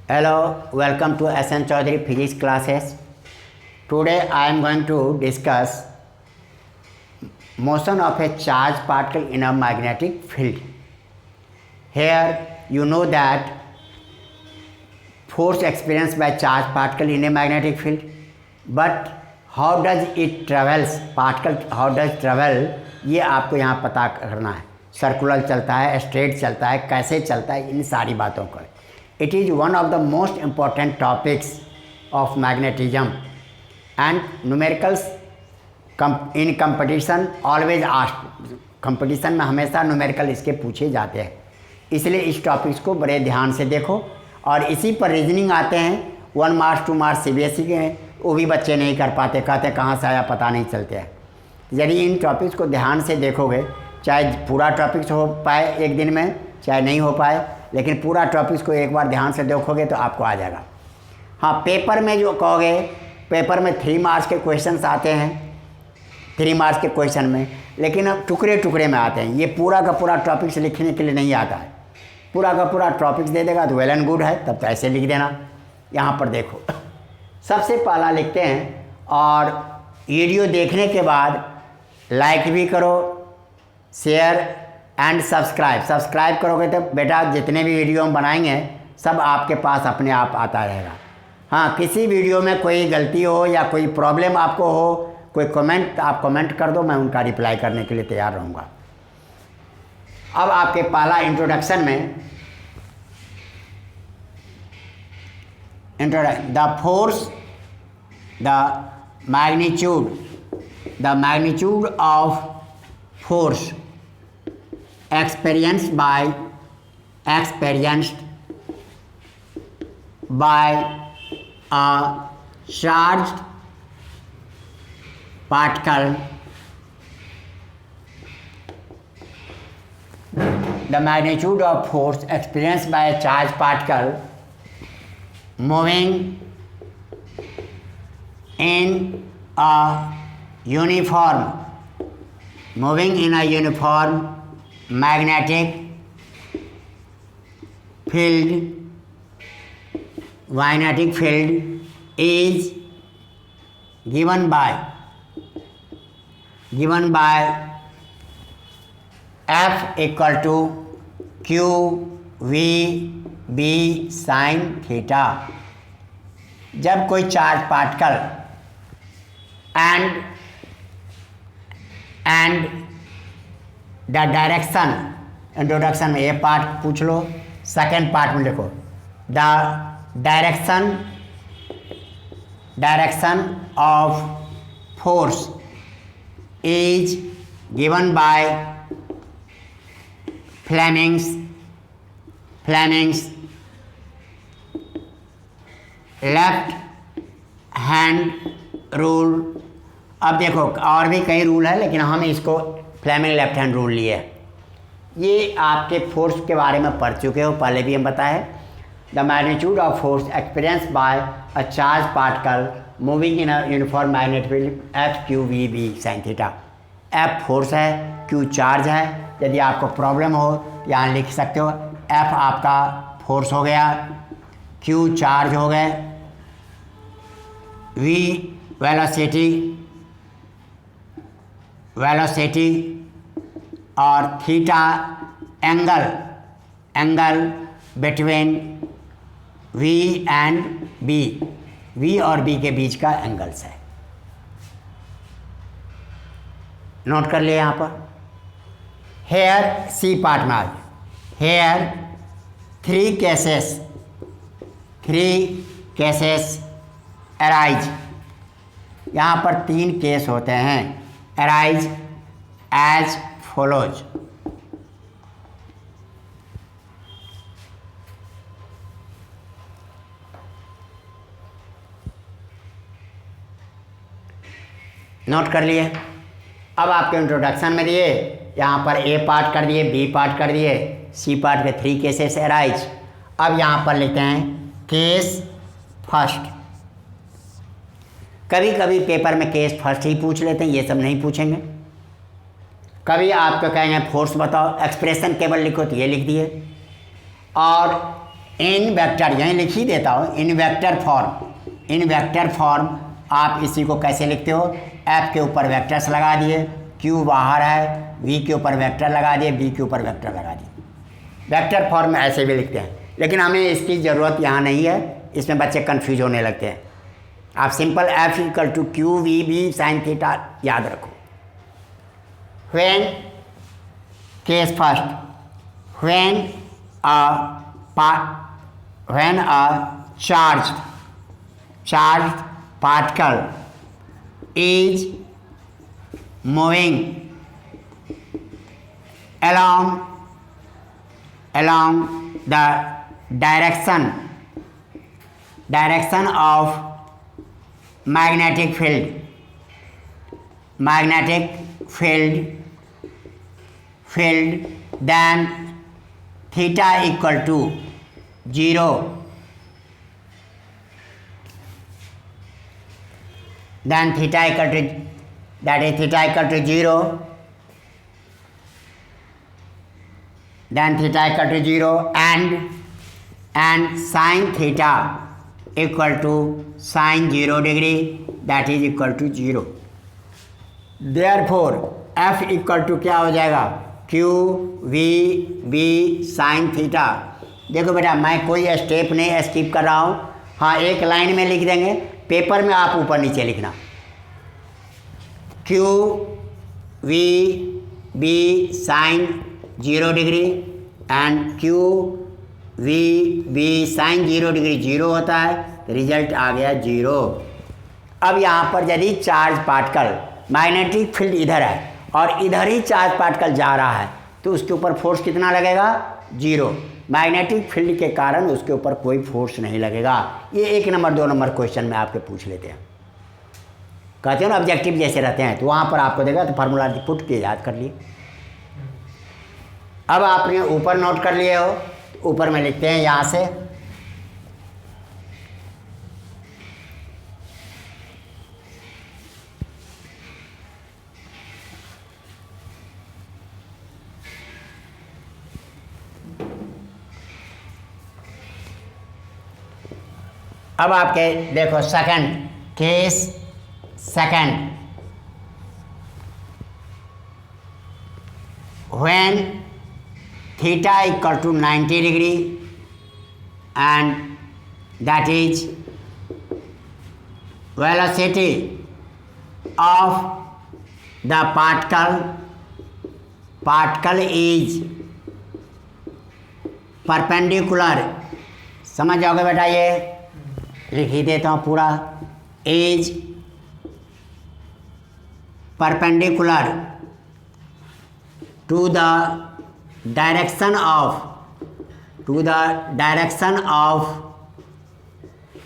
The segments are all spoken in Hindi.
Hello, welcome to SN Chaudhary Physics classes. Today I am going to discuss motion of a charged particle in a magnetic field. Here you know that force experienced by charged particle in a magnetic field, but how does it travels particle, how does travel, ये आपको यहाँ पता करना है. सर्कुलर चलता है, स्ट्रेट चलता है, कैसे चलता है, इन सारी बातों को. It is one of the most important topics of magnetism and numericals in competition always asked. Competition में हमेशा न्यूमेरिकल इसके पूछे जाते हैं, इसलिए इस टॉपिक्स को बड़े ध्यान से देखो. और इसी पर रीजनिंग आते हैं 1 मार्क्स 2 मार्क्स सीबीएसई के, वो भी बच्चे नहीं कर पाते, कहते कहाँ से आया पता नहीं चलते हैं. यदि इन टॉपिक्स को ध्यान से देखोगे, चाहे पूरा टॉपिक्स हो पाए एक दिन में, चाहे नहीं हो पाए, लेकिन पूरा टॉपिक्स को एक बार ध्यान से देखोगे तो आपको आ जाएगा. हाँ, पेपर में जो कहोगे, पेपर में 3 मार्क्स के क्वेश्चंस आते हैं, 3 मार्क्स के क्वेश्चन में, लेकिन अब टुकड़े टुकड़े में आते हैं. ये पूरा का पूरा टॉपिक्स लिखने के लिए नहीं आता है. पूरा का पूरा टॉपिक्स दे देगा तो वेल एंड गुड है, तब तो ऐसे लिख देना. यहाँ पर देखो, सबसे पहला लिखते हैं, और वीडियो देखने के बाद लाइक भी करो, शेयर एंड सब्सक्राइब करोगे तो बेटा जितने भी वीडियो हम बनाएंगे सब आपके पास अपने आप आता रहेगा. हाँ, किसी वीडियो में कोई गलती हो या कोई प्रॉब्लम आपको हो, कोई कमेंट आप कमेंट कर दो, मैं उनका रिप्लाई करने के लिए तैयार रहूँगा. अब आपके पहला इंट्रोडक्शन में the force, the magnitude of force experienced by a charged particle. The magnitude of force experienced by a charged particle moving in a uniform magnetic field is given by F equal to QVB sin theta. जब कोई charge particle and the direction, introduction में ये पार्ट पूछ लो, सेकेंड पार्ट में लिखो the direction of force is given by Fleming's left hand rule. अब देखो और भी कई रूल है, लेकिन हम इसको फ्लेमिंग लेफ्ट हैंड रूल लिए. ये आपके फोर्स के बारे में पढ़ चुके हो, पहले भी हम बताए. The magnitude of force experience by a charge particle moving in a uniform magnetic field FQVB sin theta. F force है, Q चार्ज है. यदि आपको प्रॉब्लम हो यहाँ लिख सकते हो, F आपका फोर्स हो गया, Q चार्ज हो गए, V वेलोसिटी और theta angle between V and B, V और B के बीच का एंगल्स है. नोट कर लिए यहाँ पर. हेयर सी पार्ट में आज हेयर 3 केसेस अराइज. यहाँ पर 3 केस होते हैं. Arise as follows. नोट कर लिए. अब आपके इंट्रोडक्शन में दिए, यहाँ पर ए पार्ट कर दिए, बी पार्ट कर दिए, सी पार्ट के 3 केसेस अराइज. अब यहाँ पर लेते हैं केस फर्स्ट. कभी कभी पेपर में केस फर्स्ट ही पूछ लेते हैं, ये सब नहीं पूछेंगे. कभी आपको कहेंगे फोर्स बताओ, एक्सप्रेशन केवल लिखो तो ये लिख दिए, और इन वेक्टर, यहीं लिख ही देता हूँ, इन वेक्टर फॉर्म आप इसी को कैसे लिखते हो, एफ के ऊपर वेक्टर्स लगा दिए, क्यू बाहर है, वी के ऊपर वेक्टर लगा दिए, बी के ऊपर वेक्टर लगा दिए। वेक्टर फॉर्म में ऐसे भी लिखते हैं, लेकिन हमें इसकी ज़रूरत यहाँ नहीं है, इसमें बच्चे कन्फ्यूज होने लगते हैं। आप simple F equal to Q V B sine theta याद रखो। When case first, when a charged particle is moving along the direction of magnetic field, then theta equal to 0, then theta equal to 0, then theta equal to 0 and sin theta equal to sin 0 degree, that is equal to 0. Therefore f equal to क्या हो जाएगा, q v b sin theta। देखो बेटा, मैं कोई स्टेप नहीं स्किप कर रहा हूँ, हाँ एक लाइन में लिख देंगे, पेपर में आप ऊपर नीचे लिखना, Q V B sine 0 degree and Q V B sine 0 degree 0 होता है, रिजल्ट आ गया 0। अब यहाँ पर यदि चार्ज पार्टिकल, मैग्नेटिक फील्ड इधर है और इधर ही चार्ज पार्टिकल जा रहा है, तो उसके ऊपर फोर्स कितना लगेगा, 0। मैग्नेटिक फील्ड के कारण उसके ऊपर कोई फोर्स नहीं लगेगा। ये 1 नंबर 2 नंबर क्वेश्चन में आपके पूछ लेते हैं, कहते हो ना ऑब्जेक्टिव जैसे रहते हैं, तो वहाँ पर आपको देगा तो फार्मूला पुट के याद कर लिए। अब आपने ऊपर नोट कर लिए हो, तो ऊपर में लिखते हैं यहाँ से, अब आपके देखो second case, second when theta equal to 90 degree and that is velocity of the particle is perpendicular. समझ जाओगे बेटा, ये लिख ही देता हूँ पूरा, is perpendicular to the direction of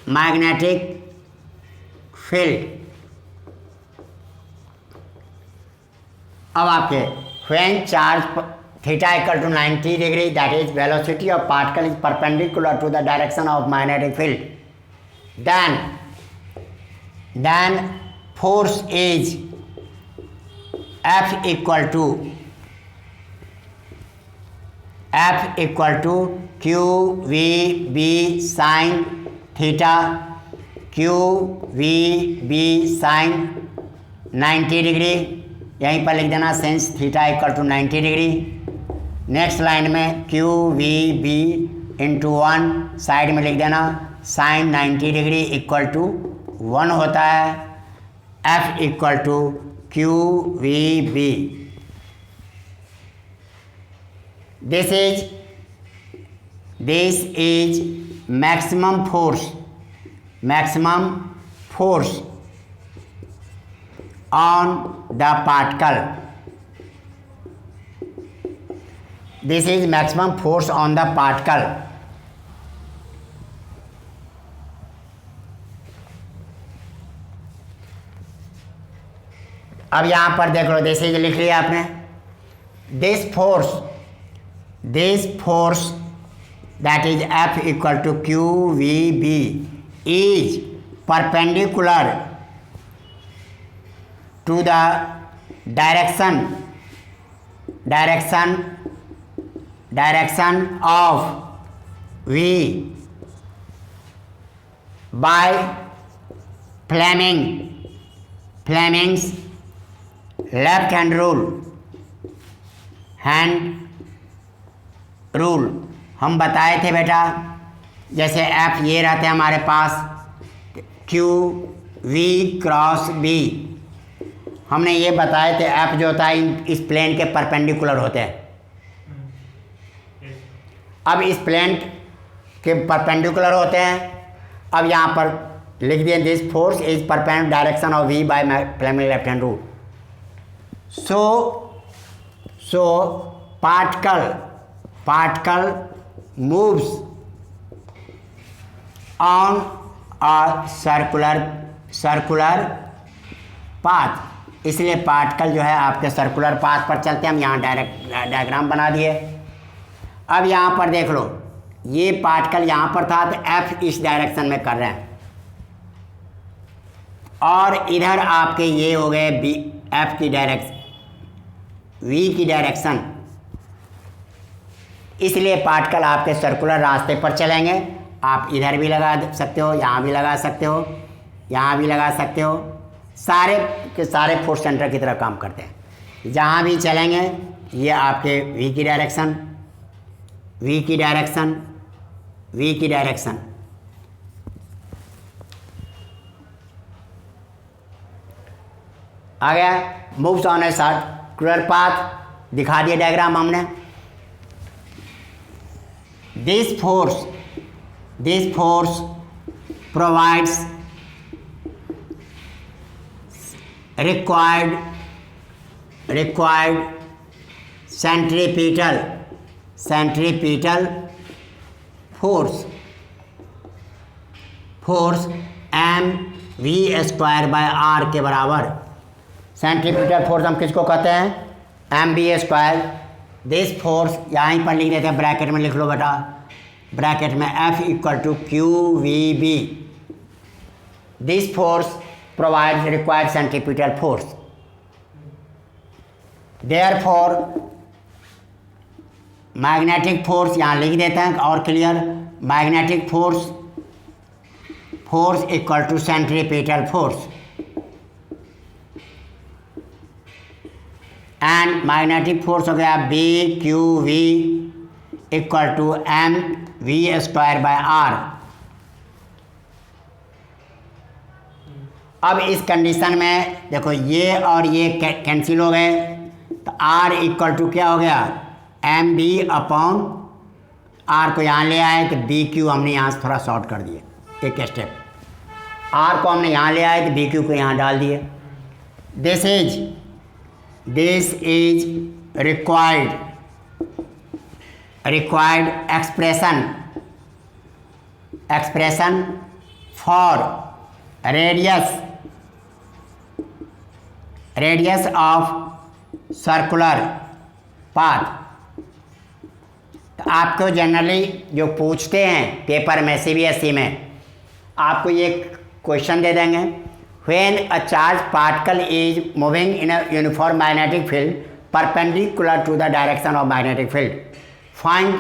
magnetic field. अब आपके when charge theta equal to 90 degree, that is velocity of particle is perpendicular to the direction of magnetic field, then force is F equal to Q V B sin theta, Q V B sin 90 degree, यहीं पर लिख देना since theta equal to 90 degree. Next line में Q V B into 1 side में लिख देना साइन 90 डिग्री इक्वल टू 1 होता है, F equal to Q V B. This is maximum force on the particle. This is maximum force on the particle. अब यहाँ पर देख लो, दिस इज लिख लिया आपने, this force that is F equal to Q V B is perpendicular to the direction of V by Fleming's left hand rule हम बताए थे बेटा। जैसे एफ ये रहते हैं हमारे पास, क्यू वी क्रॉस बी, हमने ये बताए थे एफ जो होता है इस प्लेन के परपेंडिकुलर होते हैं। अब इस प्लेन के परपेंडिकुलर होते हैं। अब यहाँ पर लिख दिए this force is perpendicular direction of V by Fleming left hand rule. So particle moves on a circular path, इसलिए पार्टिकल जो है आपके सर्कुलर पाथ पर चलते हैं। हम यहाँ डायग्राम बना दिए। अब यहाँ पर देख लो, ये पार्टिकल यहाँ पर था तो एफ इस डायरेक्शन में कर रहे हैं, और इधर आपके ये हो गए बी, एफ की डायरेक्शन, वी की डायरेक्शन, इसलिए पार्टिकल आपके सर्कुलर रास्ते पर चलेंगे। आप इधर भी लगा सकते हो, यहाँ भी लगा सकते हो, यहाँ भी लगा सकते हो, सारे के सारे फोर्स सेंटर की तरह काम करते हैं। जहाँ भी चलेंगे ये आपके वी की डायरेक्शन, वी की डायरेक्शन, वी की डायरेक्शन। आ गया। Moves on a circular path, दिखा दिया डायग्राम हमने। This force provides required centripetal force mv square by R के बराबर। सेंट्रीपिटल फोर्स हम किसको कहते हैं? mv square. दिस फोर्स यहाँ पर लिख देते हैं, ब्रैकेट में लिख लो बेटा, ब्रैकेट में F equal to Q V B. This force provides required centripetal force. Therefore magnetic force यहाँ लिख देते हैं और clear, magnetic force equal to centripetal force, and magnetic force हो गया B Q V equal to M V square by R. अब इस कंडीशन में देखो ये और ये कैंसिल हो गए, तो आर इक्वल टू क्या हो गया? एम बी अपॉन आर को यहाँ ले आए तो बी क्यू हमने यहाँ से थोड़ा शॉर्ट कर दिए, एक स्टेप। आर को हमने यहाँ ले आए तो बी क्यू को यहाँ डाल दिए। This is required expression for radius of circular path। तो आपको जनरली जो पूछते हैं पेपर में, CBSE में आपको ये क्वेश्चन दे देंगे, when a charged particle is moving in a uniform magnetic field perpendicular to the direction of magnetic field, find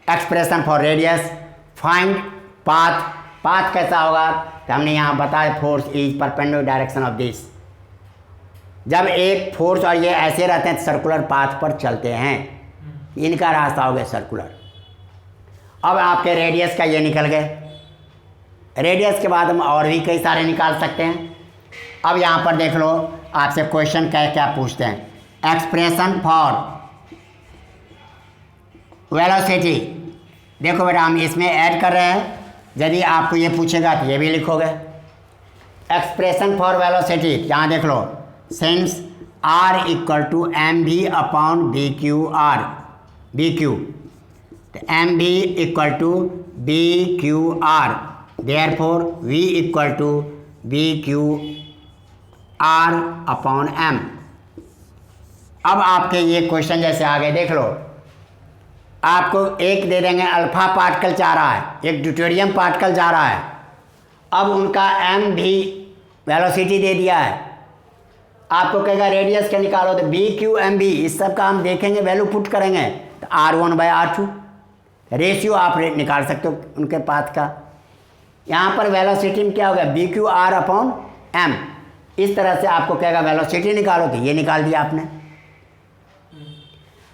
expression for radius, find path। Path कैसा होगा? तो हमने यहाँ बताया force is perpendicular direction of this. जब एक फोर्स और ये ऐसे रहते हैं सर्कुलर पाथ पर चलते हैं, इनका रास्ता हो गया सर्कुलर। अब आपके रेडियस का ये निकल गए, रेडियस के बाद हम और भी कई सारे निकाल सकते हैं। अब यहाँ पर देख लो, आपसे क्वेश्चन क्या क्या पूछते हैं, एक्सप्रेशन फॉर वेलोसिटी। देखो बेटा हम इसमें ऐड कर रहे हैं, यदि आपको ये पूछेगा तो ये भी लिखोगे। एक्सप्रेशन फॉर वेलोसिटी यहाँ देख लो, since R equal to M V upon B Q R, B Q, तो M V equal to B Q R, therefore V equal to B Q R upon M. अब आपके ये क्वेश्चन जैसे आगे देख लो, आपको एक दे देंगे अल्फा पार्टिकल जा रहा है, एक ड्यूटेरियम पार्टिकल जा रहा है। अब उनका एम भी वेलोसिटी दे दिया है, आपको कहेगा रेडियस का निकालो, तो बी क्यू एम बी इस सब का हम देखेंगे, वैल्यू पुट करेंगे तो R1/R2, रेशियो आप निकाल सकते हो उनके पाथ का। यहाँ पर वेलोसिटी में क्या होगा, B Q R upon M. इस तरह से आपको कहेगा वेलोसिटी निकालो, तो ये निकाल दिया आपने।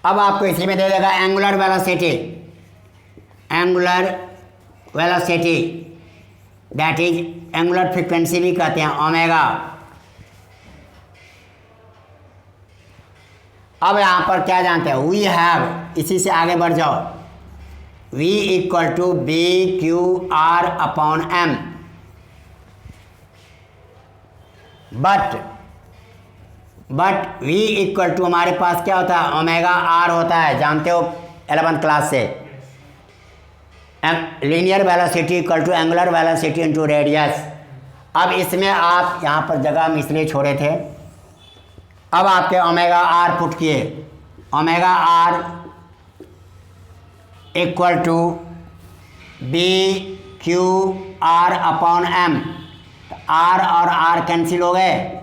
अब आपको इसी में दे देगा angular velocity, angular velocity that is angular frequency भी कहते हैं ओमेगा। अब यहाँ पर क्या जानते हैं, वी हैव, इसी से आगे बढ़ जाओ, v equal to B Q R upon M. But v equal to हमारे पास क्या होता है, ओमेगा आर होता है, जानते हो 11th क्लास से। Linear velocity equal to angular velocity into radius. अब इसमें आप यहाँ पर जगह हम इसलिए छोड़े थे, अब आपके ओमेगा आर पुट किए, omega R equal to B Q R upon M. R और आर कैंसिल हो गए,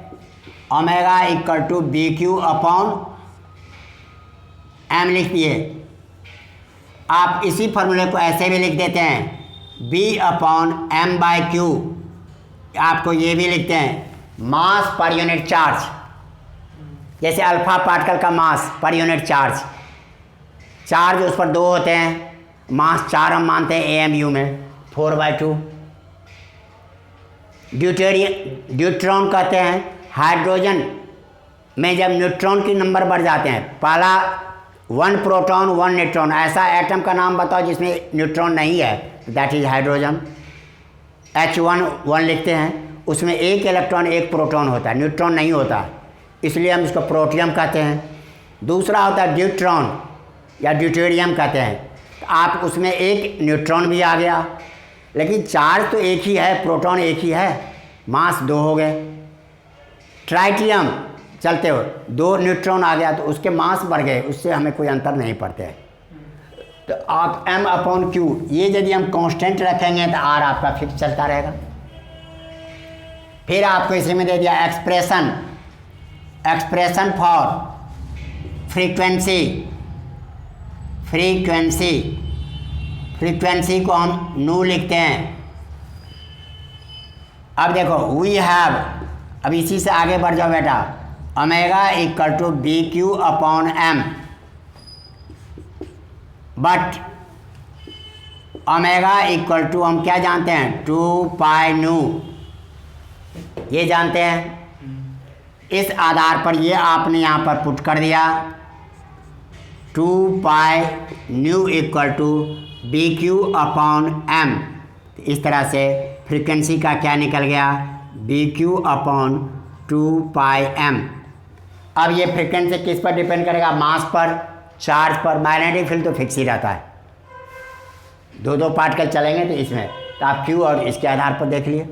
omega equal to B Q upon M लिख दिए। आप इसी फॉर्मूले को ऐसे भी लिख देते हैं, B upon M by Q. आपको ये भी लिखते हैं मास पर यूनिट चार्ज, जैसे अल्फा पार्टिकल का मास पर यूनिट चार्ज, चार्ज उस पर 2 होते हैं, मास 4 हम मानते हैं एएमयू में, 4/2। ड्यूट्रॉन कहते हैं हाइड्रोजन में जब न्यूट्रॉन की नंबर बढ़ जाते हैं, पहला 1 प्रोटॉन 1 न्यूट्रॉन, ऐसा एटम का नाम बताओ जिसमें न्यूट्रॉन नहीं है, दैट इज हाइड्रोजन। H1 लिखते हैं, उसमें 1 इलेक्ट्रॉन 1 प्रोटॉन होता है, न्यूट्रॉन नहीं होता, इसलिए हम इसको प्रोटियम कहते हैं। दूसरा होता है ड्यूट्रॉन या ड्यूटेरियम कहते हैं, तो आप उसमें 1 न्यूट्रॉन भी आ गया, लेकिन चार्ज तो एक ही है, प्रोटॉन एक ही है, मास 2 हो गए। ट्राइटियम चलते हो 2 न्यूट्रॉन आ गया तो उसके मास बढ़ गए, उससे हमें कोई अंतर नहीं पड़ते हैं। तो आप m अपॉन क्यू ये यदि हम कांस्टेंट रखेंगे तो r आपका फिक्स चलता रहेगा। फिर आपको इसी में दे दिया एक्सप्रेशन फॉर फ्रीक्वेंसी को हम नू लिखते हैं। अब देखो वी हैव, अब इसी से आगे बढ़ जाओ बेटा, omega equal to B Q upon M. But omega equal to हम क्या जानते हैं, 2 पाई न्यू, ये जानते हैं। इस आधार पर ये आपने यहाँ पर पुट कर दिया, 2 pi nu equal to B Q upon M. इस तरह से फ्रीक्वेंसी का क्या निकल गया, B Q upon 2 pi M. अब ये फ्रीक्वेंसी किस पर डिपेंड करेगा, मास पर, चार्ज पर। मैग्नेटिक फील्ड तो फिक्स ही रहता है, 2 पार्टिकल चलेंगे तो इसमें, तो आप क्यू और इसके आधार पर देख लिए,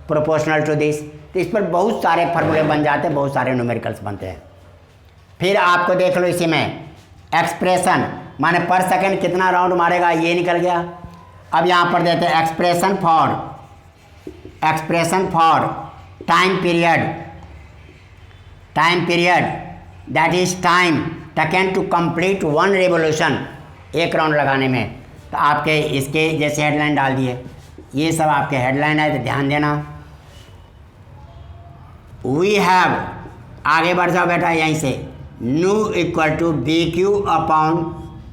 प्रोपोर्शनल टू दिस। तो इस पर बहुत सारे फार्मूले बन जाते हैं, बहुत सारे न्यूमेरिकल्स बनते हैं। फिर आपको देख लो इसी में एक्सप्रेशन, माने पर सेकंड कितना राउंड मारेगा ये निकल गया। अब यहाँ पर देते हैं expression for time period that is time taken to complete 1 revolution, 1 round लगाने में। तो आपके इसके जैसे हेडलाइन डाल दिए, ये सब आपके हेडलाइन है, तो ध्यान देना। वी हैव, आगे बढ़ जाओ बेटा यहीं से, nu equal to B Q upon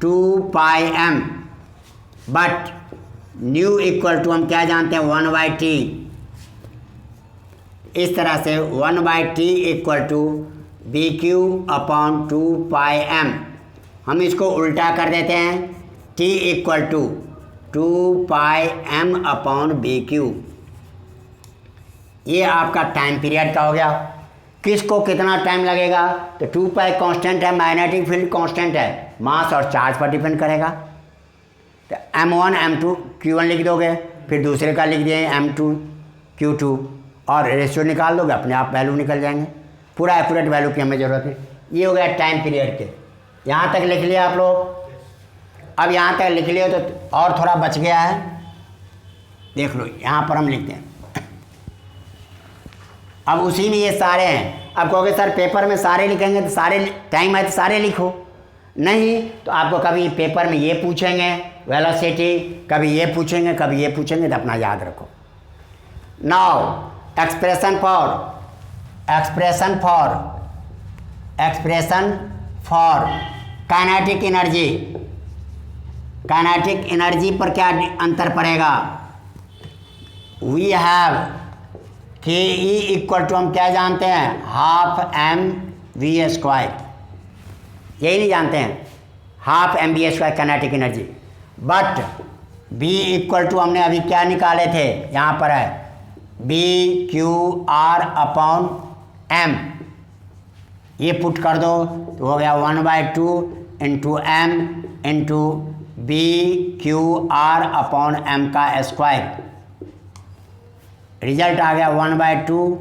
2 pi M. But nu equal to हम क्या जानते हैं, 1/t। इस तरह से 1/t equal to B Q upon 2 pi M. हम इसको उल्टा कर देते हैं, t equal to 2 pi M upon B Q. ये आपका टाइम पीरियड का हो गया। किसको कितना टाइम लगेगा, तो 2 पाई कांस्टेंट है, मैग्नेटिक फील्ड कांस्टेंट है, मास और चार्ज पर डिपेंड करेगा। तो m1 m2 q1 लिख दोगे, फिर दूसरे का लिख दिए m2 q2, और रेशियो निकाल दोगे, अपने आप वैल्यू निकल जाएंगे। पूरा एक्यूरेट वैल्यू की हमें ज़रूरत है। ये हो गया टाइम पीरियड के, यहाँ तक लिख लिया आप लोग। अब यहाँ तक लिख लिया तो और थोड़ा बच गया है, देख लो यहाँ पर हम लिखते हैं। अब उसी में ये सारे हैं। अब कहोगे सर पेपर में सारे लिखेंगे तो सारे टाइम है तो सारे लिखो, नहीं तो आपको कभी पेपर में ये पूछेंगे वेलोसिटी, कभी ये पूछेंगे कभी ये पूछेंगे, तो अपना याद रखो। Now expression for kinetic energy. Kinetic energy पर क्या अंतर पड़ेगा? वी हैव के ई इक्वल टू, हम क्या जानते हैं, हाफ एम वी स्क्वायर, यही नहीं जानते हैं, half M V square kinetic energy. But B equal to हमने अभी क्या निकाले थे, यहाँ पर है B Q R upon M, ये पुट कर दो तो हो गया 1/2 into M into B Q R upon M का स्क्वायर। रिजल्ट आ गया 1/2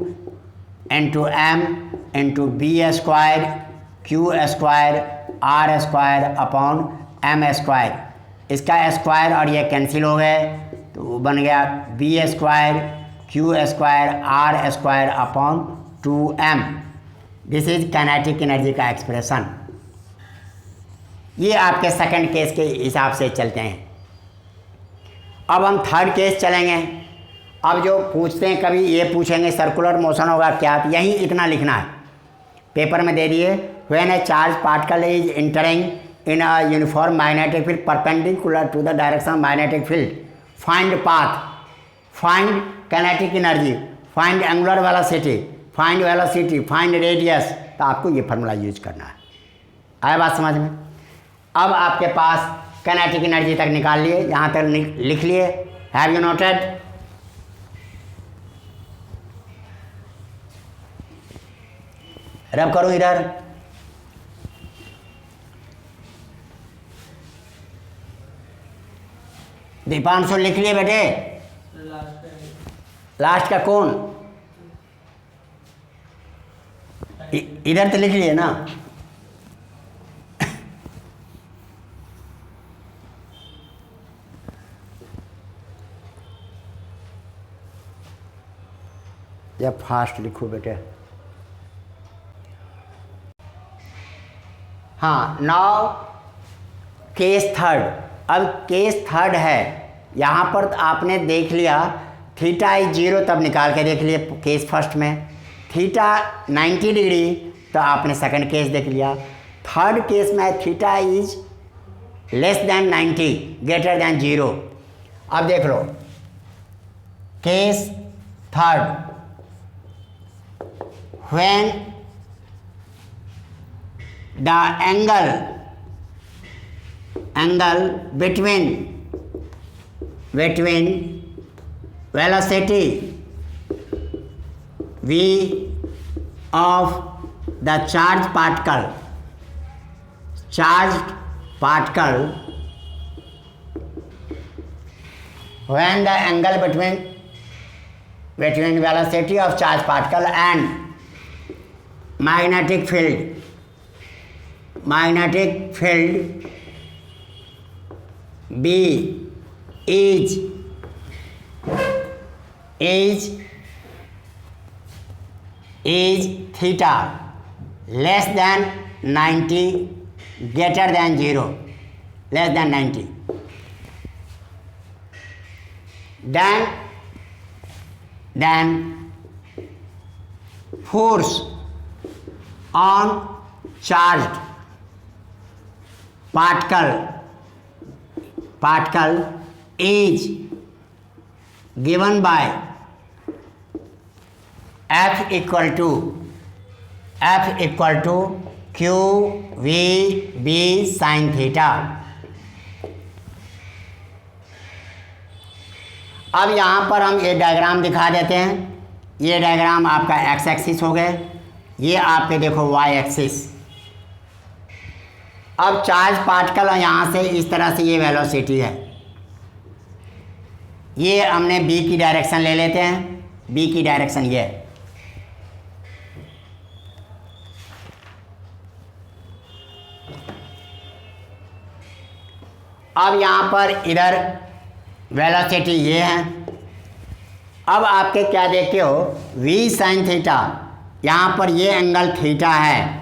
into M into B square Q square R square upon M square. इसका स्क्वायर और ये कैंसिल हो गए तो वो बन गया B square Q square R square upon 2m। This is kinetic energy का एक्सप्रेशन। ये आपके सेकंड केस के हिसाब से चलते हैं। अब हम थर्ड केस चलेंगे। अब जो पूछते हैं, कभी ये पूछेंगे सर्कुलर मोशन होगा क्या, तो यही इतना लिखना है, पेपर में दे दिए। When a charge particle is entering in a uniform magnetic field perpendicular to the direction of magnetic field, find path, find kinetic energy, find angular velocity, find velocity, find radius. तो आपको ये फार्मूला यूज करना है। आया बात समझ में? अब आपके पास काइनेटिक एनर्जी तक निकाल लिए, यहाँ तक लिख लिए। Have you noted? रब करो इधर। दीपांशु लिख लिए बेटे? लास्ट का कौन? इधर तो लिख लिए ना? या फास्ट लिखो बेटे। हाँ, नाउ केस थर्ड। अब केस थर्ड है, यहाँ पर आपने देख लिया थीटा इज 0, तब निकाल के देख लिया केस फर्स्ट में। थीटा 90 डिग्री, तो आपने सेकंड केस देख लिया। थर्ड केस में theta is less than 90 greater than 0। अब देख लो case third, when the angle between velocity v of the charged particle when the angle between velocity of charged particle and magnetic field B is theta less than 90 greater than 0, less than 90, then force on charged particle is given by F equal to Q V B sin theta। अब यहाँ पर हम ये डायग्राम दिखा देते हैं। ये डायग्राम आपका एक्स एक्सिस हो गए, ये आपके देखो वाई एक्सिस। अब चार्ज पार्टिकल यहाँ से इस तरह से ये वेलोसिटी है, ये हमने बी की डायरेक्शन ले लेते हैं। बी की डायरेक्शन ये है। अब यहाँ पर इधर वेलोसिटी ये है। अब आपके क्या देखते हो, v sin थीटा, यहाँ पर ये एंगल थीटा है।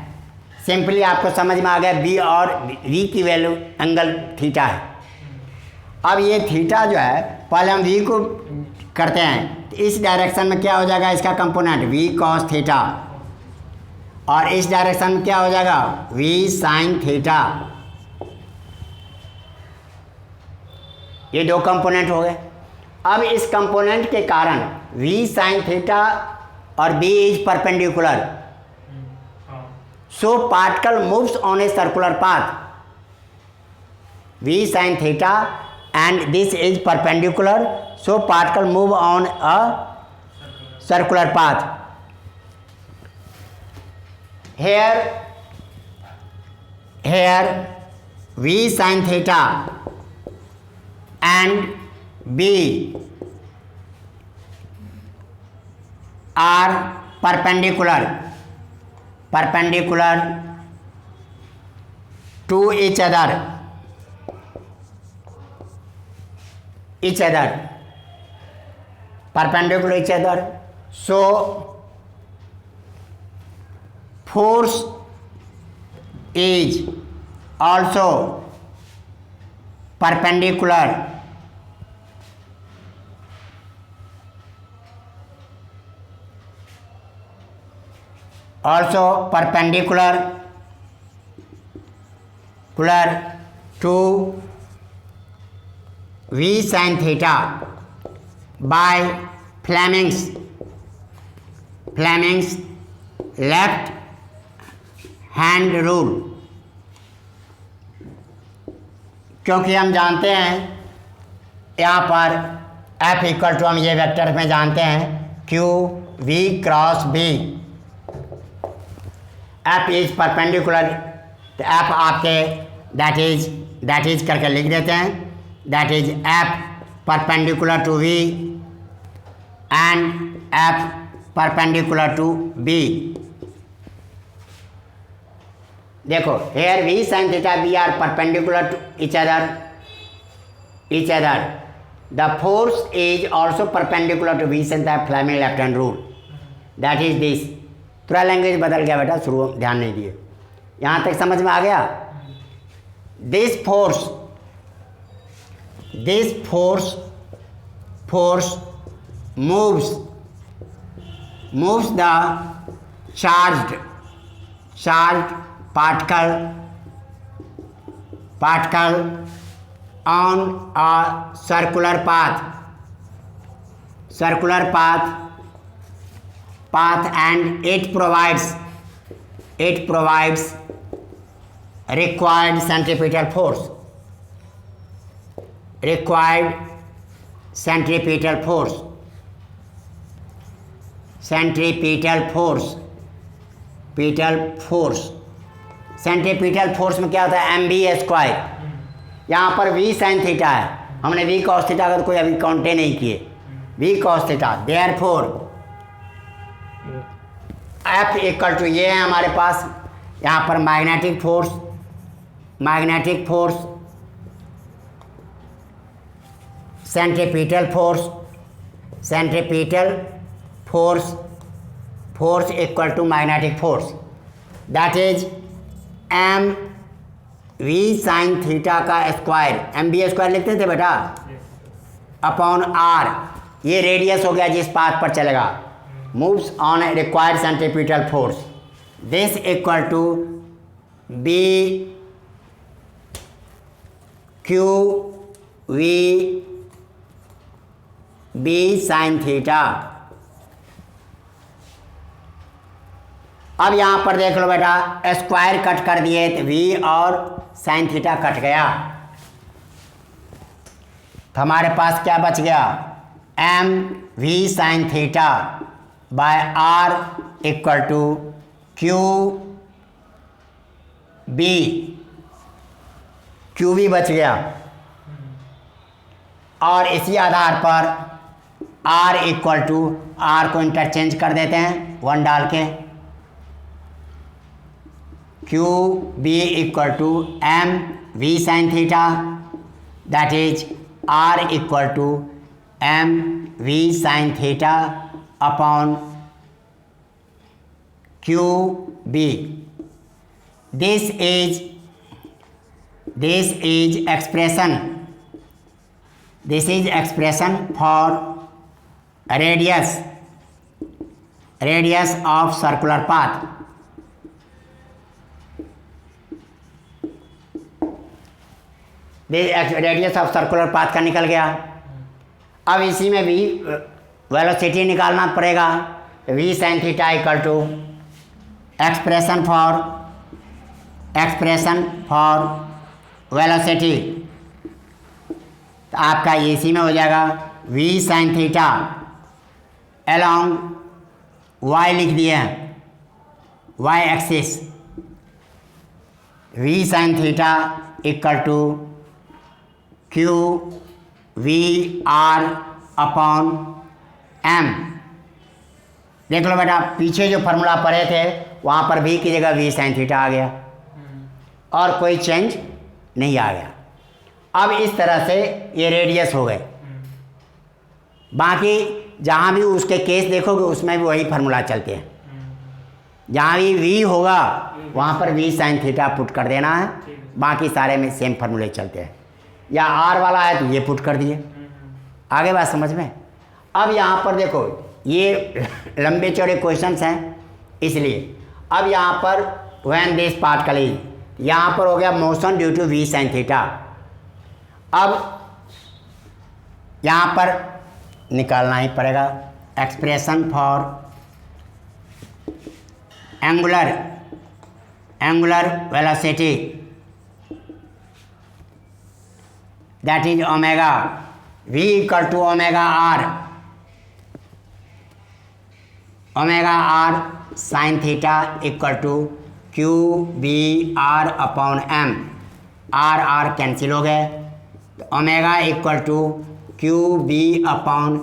सिंपली आपको समझ में आ गया, बी और वी की वैल्यू एंगल थीटा है। अब ये थीटा जो है, पहले हम v को करते हैं, तो इस डायरेक्शन में क्या हो जाएगा इसका कंपोनेंट v cos थीटा, और इस डायरेक्शन में क्या हो जाएगा v sin थीटा। ये दो कंपोनेंट हो गए। अब इस कंपोनेंट के कारण v sin थीटा और b is perpendicular, so particle moves on a circular path. v sin theta and this is perpendicular, so particle move on a circular path. Here v sin theta and b are perpendicular to each other, perpendicular each other, so force is also perpendicular to v sin theta by Fleming's left hand rule। क्योंकि हम जानते हैं यहाँ पर F इक्वल टू, हम ये वेक्टर में जानते हैं Q V cross B, F is perpendicular, तो F आपके दैट इज करके लिख देते हैं, that is F perpendicular to V and F perpendicular to B। देखो here v sin theta b are perpendicular to each other, the force is also perpendicular to v sin theta, Fleming left hand rule, that is this। थोड़ा लैंग्वेज बदल गया बेटा, शुरू ध्यान नहीं दिए, यहाँ तक समझ में आ गया। this force moves the charged particle on a circular path and it provides required centripetal force, centripetal force में क्या होता है mv²। यहाँ पर v sin थीटा है, हमने v cos थीटा का तो कोई अभी काउंटे नहीं किए, v cos theta, therefore F equal to, ये है हमारे पास यहाँ पर magnetic force, centripetal force equal to magnetic force, that is M V sine theta का स्क्वायर, mv² लिखते थे बेटा, अपॉन r, ये रेडियस हो गया जिस पाथ पर चलेगा, moves on required centripetal force, this equal to b q v b sine theta. अब यहाँ पर देख लो बेटा, स्क्वायर कट कर दिए तो v और साइन थीटा कट गया, तो हमारे पास क्या बच गया, m v sine theta by r equal to q b बच गया, और इसी आधार पर r इक्वल टू, r को इंटरचेंज कर देते हैं 1 डाल के, q b equal to m v sine theta, that is r equal to m v sine theta upon q b। This is expression this is expression for radius of circular path. Radius of circular path का निकल गया। अब इसी में भी वेलोसिटी निकालना पड़ेगा। v sin theta equal to expression for velocity, तो आपका इसी में हो जाएगा v sin theta along y लिख दिए y axis, v sin theta equal to q v r अपॉन m। देख लो बेटा, पीछे जो फार्मूला पढ़े थे वहाँ पर v की जगह v sin थीटा आ गया और कोई चेंज नहीं आ गया। अब इस तरह से ये रेडियस हो गए। बाकी जहाँ भी उसके केस देखोगे उसमें भी वही फार्मूला चलते हैं। जहाँ भी v होगा वहाँ पर v sin थीटा पुट कर देना है, बाकी सारे में सेम फार्मूले चलते हैं। या r वाला है तो ये पुट कर दिए। आगे बात समझ में। अब यहाँ पर देखो, ये लंबे चौड़े क्वेश्चंस हैं, इसलिए अब यहाँ पर व्हेन दिस पार्टिकल इज, यहाँ पर हो गया motion due to v sin theta. अब यहाँ पर निकालना ही पड़ेगा expression for angular velocity, that is omega v equal to omega r sine theta equal to Q B R upon M. R cancel हो गए, तो omega equal to Q B upon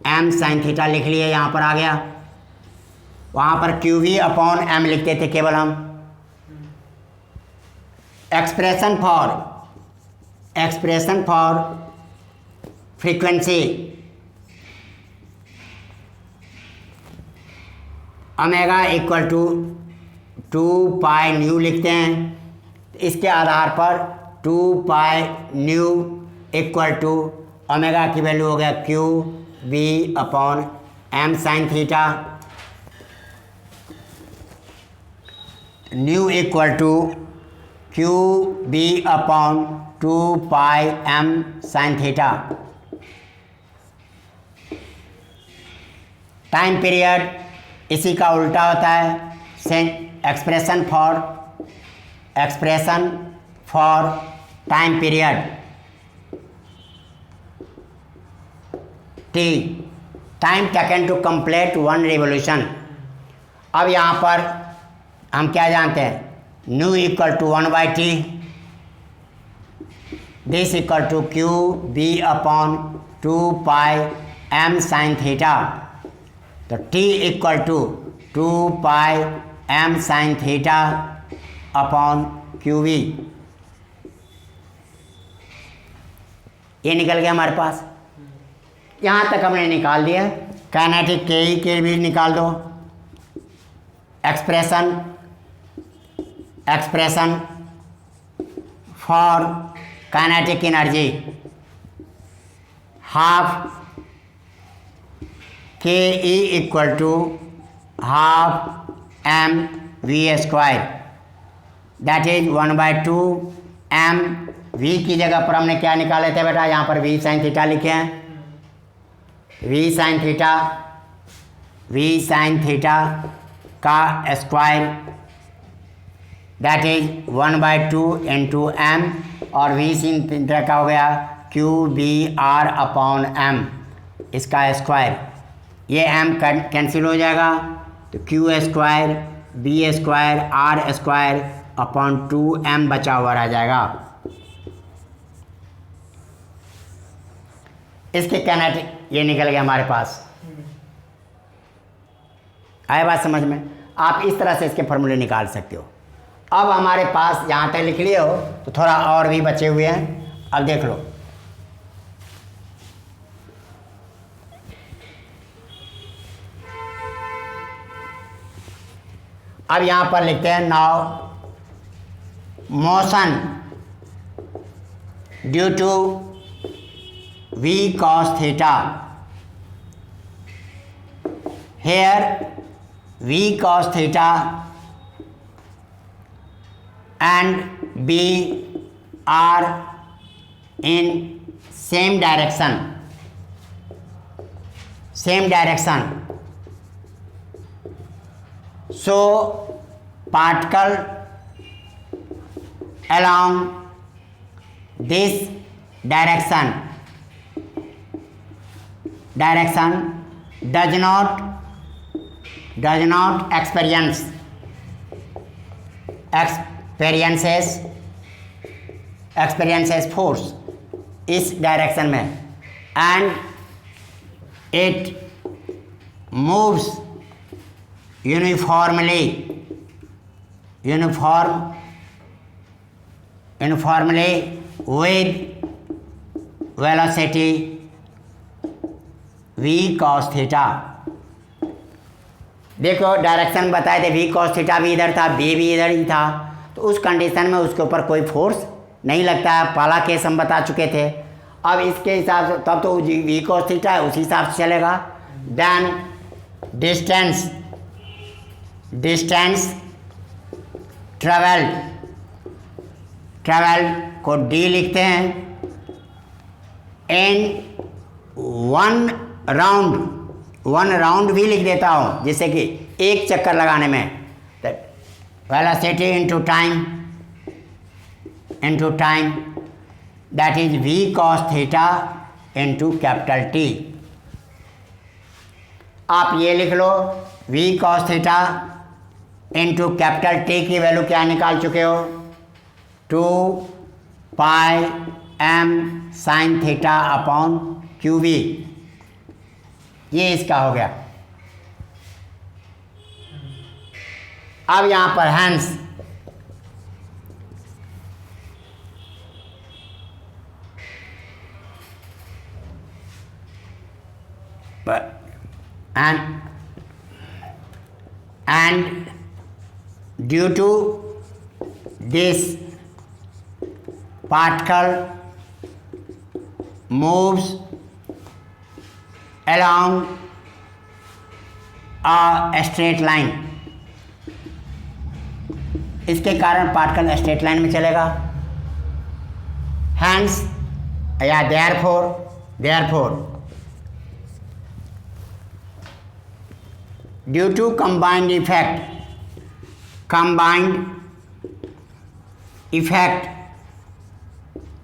M sine theta लिख लिए, यहाँ पर आ गया। वहाँ पर क्यू बी अपॉन एम लिखते थे केवल हम। Expression for frequency, omega equal to 2 pi nu लिखते हैं। इसके आधार पर 2 pi nu equal to omega की वैल्यू हो गया Q B upon M sine theta. Nu equal to Q B upon 2 pi M sine theta. Time period इसी का उल्टा होता है, expression for time period T, time taken to complete 1 revolution. अब यहाँ पर हम क्या जानते हैं, new equal to 1/t, this equal to Q B upon 2 pi M sine theta. तो t equal to 2 pi M sine theta upon Q B, ये निकल गया हमारे पास। यहाँ तक हमने निकाल दिया। काइनेटिक के भी निकाल दो। Expression for kinetic energy, half K E equal to half M V square, that is 1/2 M. V की जगह पर हमने क्या निकाले थे बेटा, यहाँ पर वी साइन थीटा लिखे हैं। वी साइन थीटा का square, that is 1/2 into M, और वी साइन थीटा का हो गया Q B R upon M, इसका स्क्वायर। ये m कैंसिल हो जाएगा, तो Q square B square R square upon 2m बचा हुआ रह जाएगा। इसके काइनेटिक ये निकल गया हमारे पास। आए बात समझ में। आप इस तरह से इसके फॉर्मूले निकाल सकते हो। अब हमारे पास यहाँ तक लिख लिए हो तो थोड़ा और भी बचे हुए हैं। अब देख लो, अब यहाँ पर लिखते हैं now motion due to v cos theta. Here v cos theta and b are in same direction. So particle along this direction does not experiences force इस डायरेक्शन में, and it moves uniformly with velocity v cos theta. देखो डायरेक्शन बताए थे, v cos theta भी इधर था, b भी इधर ही था, तो उस कंडीशन में उसके ऊपर कोई फोर्स नहीं लगता है। पहला केस हम बता चुके थे। अब इसके हिसाब से तब तो v cos theta है, उसी हिसाब से चलेगा। देन डिस्टेंस ट्रेवल को d लिखते हैं इन वन राउंड भी लिख देता हूँ, जैसे कि एक चक्कर लगाने में। Velocity into time that is v cos theta into capital T। आप ये लिख लो, v cos theta into capital T की वैल्यू क्या निकाल चुके हो, 2 पाई m sin theta upon QV। ये इसका हो गया। अब यहाँ पर hence and due to this particle moves along a straight line, इसके कारण पार्टिकल स्ट्रेट लाइन में चलेगा। हैंस या therefore due to combined effect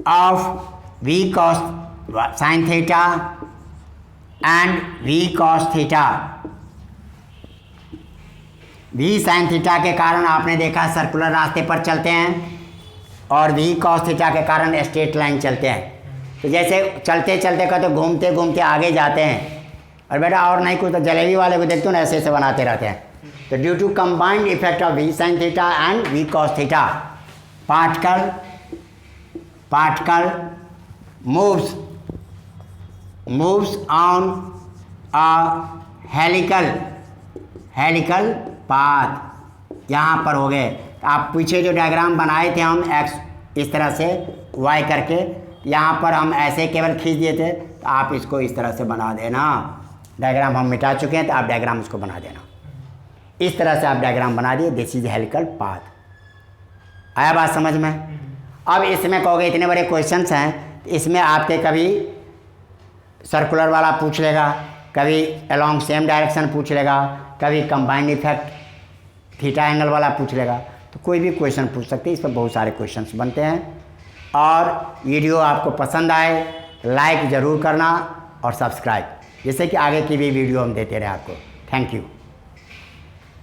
of v cos sin theta and v cos theta, v sin theta के कारण आपने देखा सर्कुलर रास्ते पर चलते हैं और v cos theta के कारण स्ट्रेट लाइन चलते हैं। तो जैसे चलते चलते का तो घूमते घूमते आगे जाते हैं, और बेटा और नहीं कुछ तो जलेबी वाले को देखते हो ना, ऐसे ऐसे बनाते रहते हैं। तो due to combined effect of v sin theta and v cos theta, particle moves on a helical path। यहाँ पर हो गए। आप पीछे जो डायग्राम बनाए थे हम x इस तरह से y करके, यहाँ पर हम ऐसे केवल खींच दिए थे, तो आप इसको इस तरह से बना देना। डायग्राम हम मिटा चुके हैं, तो आप डायग्राम इसको बना देना। इस तरह से आप डायग्राम बना दिए, दिस इज हेलिकल पाथ। आया बात समझ में? अब इसमें कहोगे इतने बड़े क्वेश्चंस हैं, इसमें आपके कभी सर्कुलर वाला पूछ लेगा, कभी अलोंग सेम डायरेक्शन पूछ लेगा, कभी कंबाइंड इफेक्ट थीटा एंगल वाला पूछ लेगा। तो कोई भी क्वेश्चन पूछ सकते हैं, इस पर बहुत सारे क्वेश्चंस बनते हैं। और वीडियो आपको पसंद आए लाइक ज़रूर करना और सब्सक्राइब, जैसे कि आगे की भी वीडियो हम देते रहे आपको। Thank you.